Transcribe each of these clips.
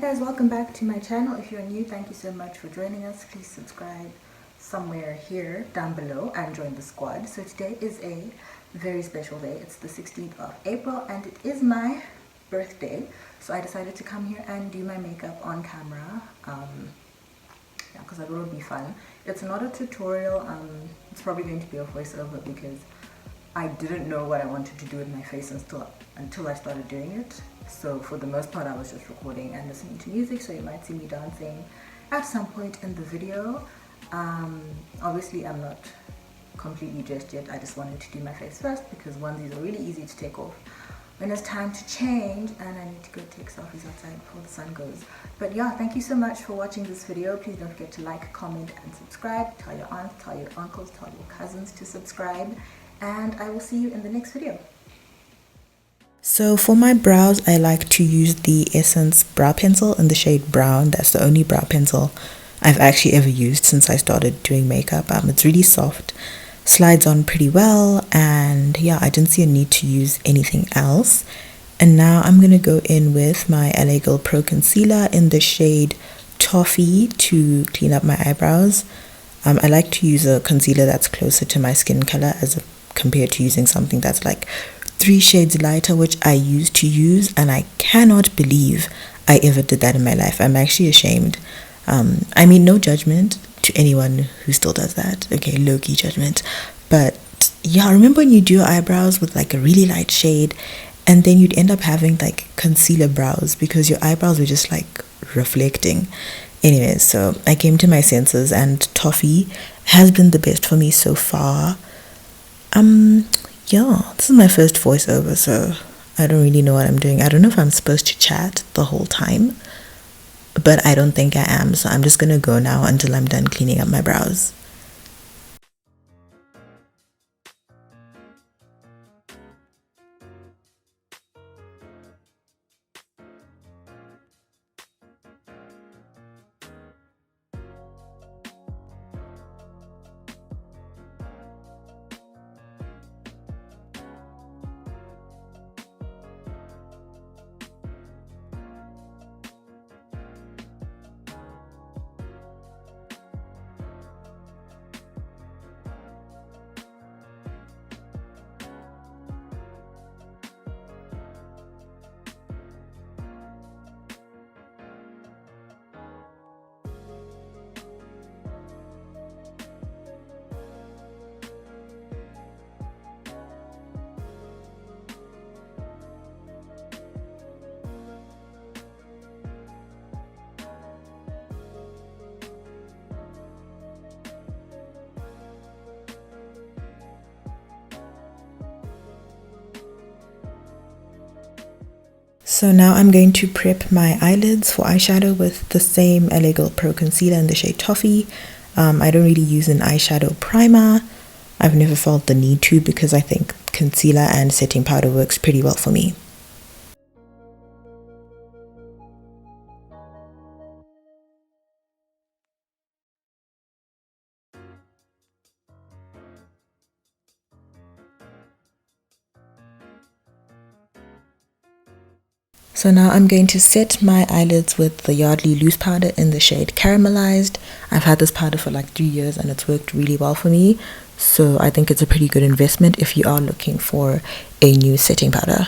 guys, welcome back to my channel. If you're new, thank you so much for joining us. Please subscribe somewhere here down below and join the squad. So today is a very special day. It's the 16th of April and it is my birthday. So I decided to come here and do my makeup on camera. Yeah, because I thought it would be fun. It's not a tutorial. It's probably going to be a voiceover because I didn't know what I wanted to do with my face until I started doing it. So for the most part I was just recording and listening to music, so you might see me dancing at some point in the video. Obviously I'm not completely dressed yet. I just wanted to do my face first because onesies are really easy to take off when it's time to change, and I need to go take selfies outside before the sun goes. But yeah, thank you so much for watching this video. Please don't forget to like, comment and subscribe. Tell your aunts, tell your uncles, tell your cousins to subscribe, and I will see you in the next video. So for my brows, I like to use the Essence brow pencil in the shade Brown. That's the only brow pencil I've actually ever used since I started doing makeup. It's really soft, slides on pretty well, and yeah, I didn't see a need to use anything else. And now I'm going to go in with my LA Girl Pro Concealer in the shade Toffee to clean up my eyebrows. I like to use a concealer that's closer to my skin color as compared to using something that's like 3 shades lighter, which I used to use, and I cannot believe I ever did that in my life. I'm actually ashamed. I mean, no judgment to anyone who still does that. Okay, low-key judgment. But yeah, remember when you do your eyebrows with like a really light shade and then you'd end up having like concealer brows because your eyebrows were just like reflecting. Anyways, so I came to my senses and Toffee has been the best for me so far. Yeah, this is my first voiceover, so I don't really know what I'm doing. I don't know if I'm supposed to chat the whole time, but I don't think I am, so I'm just gonna go now until I'm done cleaning up my brows. So now I'm going to prep my eyelids for eyeshadow with the same LA Girl Pro Concealer in the shade Toffee. I don't really use an eyeshadow primer. I've never felt the need to because I think concealer and setting powder works pretty well for me. So now I'm going to set my eyelids with the Yardley loose powder in the shade Caramelized. I've had this powder for like 3 years and it's worked really well for me. So I think it's a pretty good investment if you are looking for a new setting powder.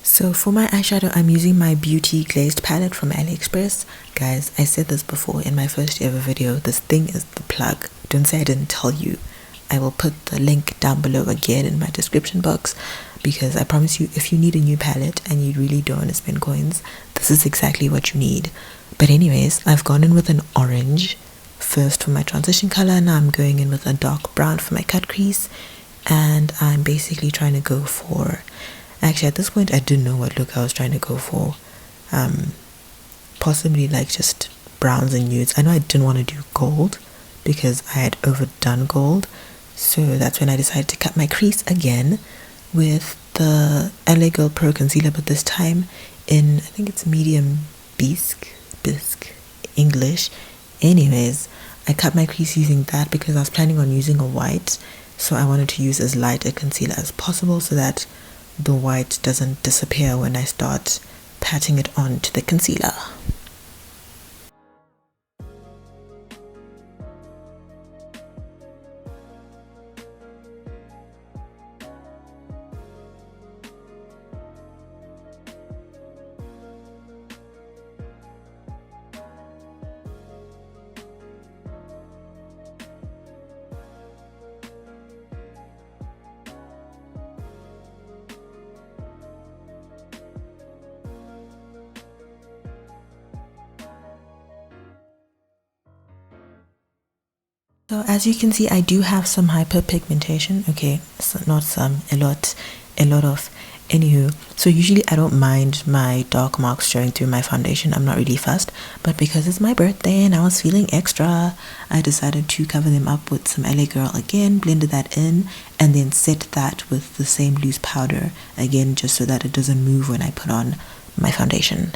So for my eyeshadow, I'm using my Beauty Glazed palette from AliExpress. Guys, I said this before in my first ever video. This thing is the plug. Don't say I didn't tell you. I will put the link down below again in my description box, because I promise you, if you need a new palette and you really don't want to spend coins, this is exactly what you need. But anyways, I've gone in with an orange first for my transition color. Now I'm going in with a dark brown for my cut crease, and I'm basically trying to go for, actually at this point I didn't know what look I was trying to go for. Possibly like just browns and nudes. I know I didn't want to do gold because I had overdone gold, so that's when I decided to cut my crease again with the LA Girl Pro Concealer, but this time in, I think it's medium Bisque English. Anyways, I cut my crease using that because I was planning on using a white, so I wanted to use as light a concealer as possible so that the white doesn't disappear when I start patting it onto the concealer. So as you can see, I do have some hyperpigmentation. Okay, so not some, a lot of. Anywho, so usually I don't mind my dark marks showing through my foundation. I'm not really fussed, but because it's my birthday and I was feeling extra, I decided to cover them up with some LA Girl again, blended that in, and then set that with the same loose powder again, just so that it doesn't move when I put on my foundation.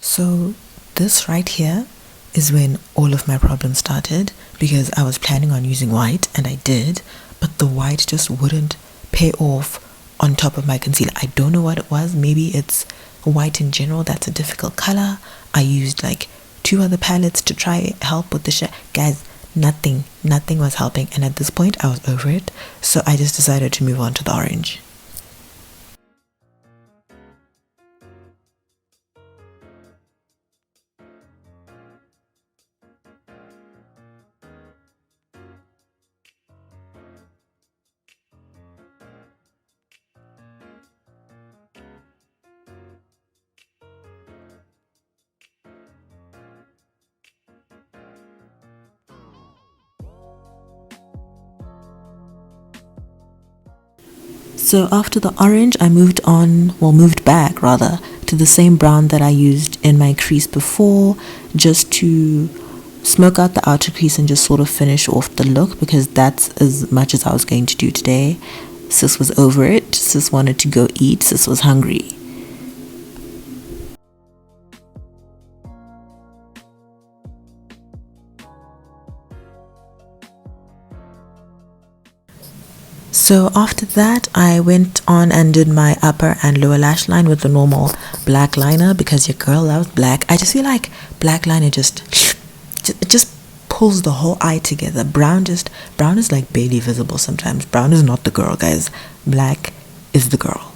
So this right here is when all of my problems started, because I was planning on using white, and I did, but the white just wouldn't pay off on top of my concealer. I don't know what it was. Maybe it's white in general that's a difficult color. I used like 2 other palettes to try help with the shade. Guys, nothing was helping, and at this point I was over it, so I just decided to move on to the orange. So after the orange, I moved back rather, to the same brown that I used in my crease before, just to smoke out the outer crease and just sort of finish off the look, because that's as much as I was going to do today. Sis was over it. Sis wanted to go eat. Sis was hungry. So after that, I went on and did my upper and lower lash line with the normal black liner, because your girl loves black. I just feel like black liner just pulls the whole eye together. Brown is like barely visible sometimes. Brown is not the girl, guys. Black is the girl.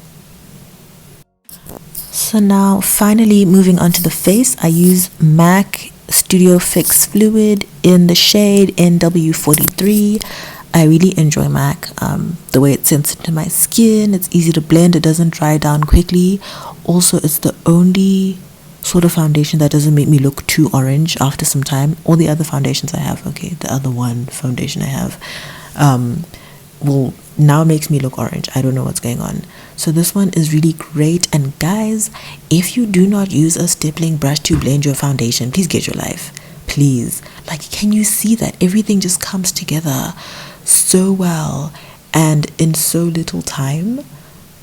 So now finally moving on to the face, I use MAC Studio Fix Fluid in the shade NW43. I really enjoy MAC, the way it sits into my skin. It's easy to blend, it doesn't dry down quickly. Also, it's the only sort of foundation that doesn't make me look too orange after some time. All the other foundations I have, the other one foundation I have, now makes me look orange. I don't know what's going on. So this one is really great. And guys, if you do not use a stippling brush to blend your foundation, please get your life. Please. Like, can you see that everything just comes together so well and in so little time?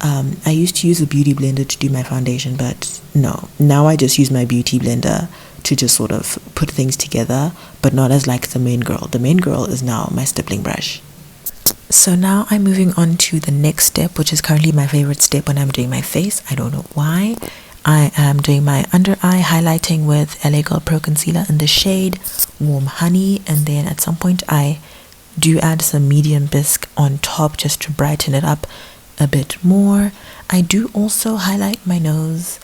I used to use a beauty blender to do my foundation, but no, now I just use my beauty blender to just sort of put things together, but not as like the main girl. The main girl is now my stippling brush. So now I'm moving on to the next step, which is currently my favorite step when I'm doing my face. I don't know why. I am doing my under eye highlighting with LA Girl Pro Concealer in the shade Warm Honey, and then at some point I do add some medium bisque on top just to brighten it up a bit more. I do also highlight my nose.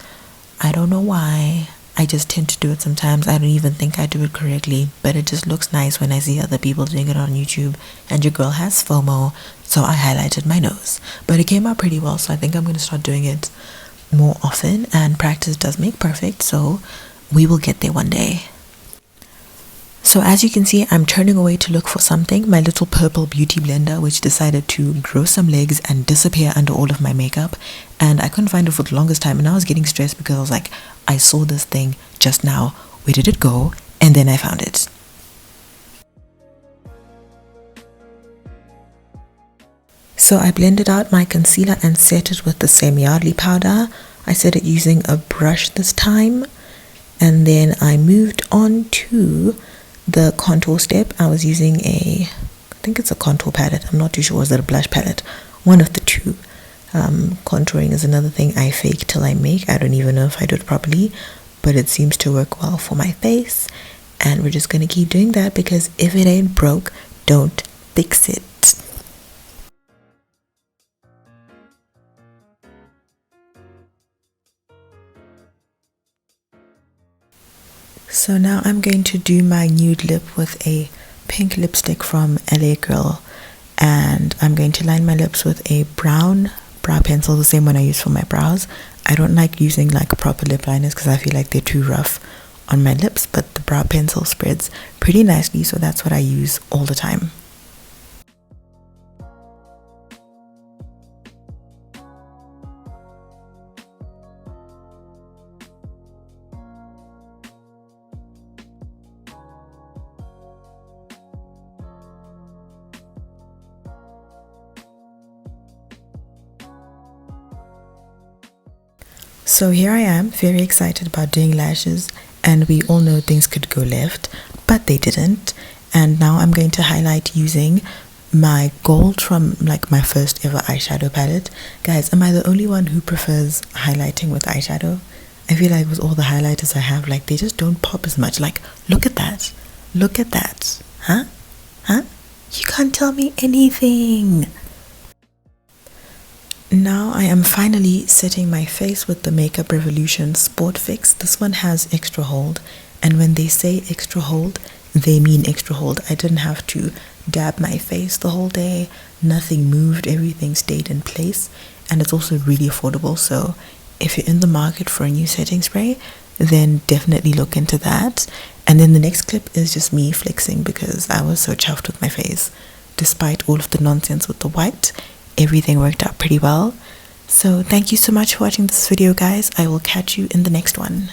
I don't know why. I just tend to do it sometimes. I don't even think I do it correctly, but it just looks nice when I see other people doing it on YouTube. And your girl has FOMO, so I highlighted my nose. But it came out pretty well, so I think I'm going to start doing it more often. And practice does make perfect, so we will get there one day. So as you can see, I'm turning away to look for something. My little purple beauty blender, which decided to grow some legs and disappear under all of my makeup. And I couldn't find it for the longest time, and I was getting stressed because I was like, I saw this thing just now. Where did it go? And then I found it. So I blended out my concealer and set it with the same Yardley powder. I set it using a brush this time. And then I moved on to the contour step. I was using I think it's a contour palette. I'm not too sure. Was it a blush palette? One of the two. Contouring is another thing I fake till I make. I don't even know if I do it properly, but it seems to work well for my face. And we're just going to keep doing that, because if it ain't broke, don't fix it. So now I'm going to do my nude lip with a pink lipstick from LA Girl, and I'm going to line my lips with a brown brow pencil, the same one I use for my brows. I don't like using like proper lip liners because I feel like they're too rough on my lips, but the brow pencil spreads pretty nicely, so that's what I use all the time. So here I am, very excited about doing lashes, and we all know things could go left, but they didn't. And now I'm going to highlight using my gold from like my first ever eyeshadow palette. Guys, am I the only one who prefers highlighting with eyeshadow? I feel like with all the highlighters I have, like they just don't pop as much. Like, look at that. Look at that. Huh? You can't tell me anything. Now I am finally setting my face with the Makeup Revolution Sport Fix. This one has extra hold, and when they say extra hold, they mean extra hold. I didn't have to dab my face the whole day. Nothing moved, everything stayed in place, and it's also really affordable. So if you're in the market for a new setting spray, then definitely look into that. And then the next clip is just me flexing because I was so chuffed with my face. Despite all of the nonsense with the white, everything worked out pretty well. So thank you so much for watching this video, guys. I will catch you in the next one.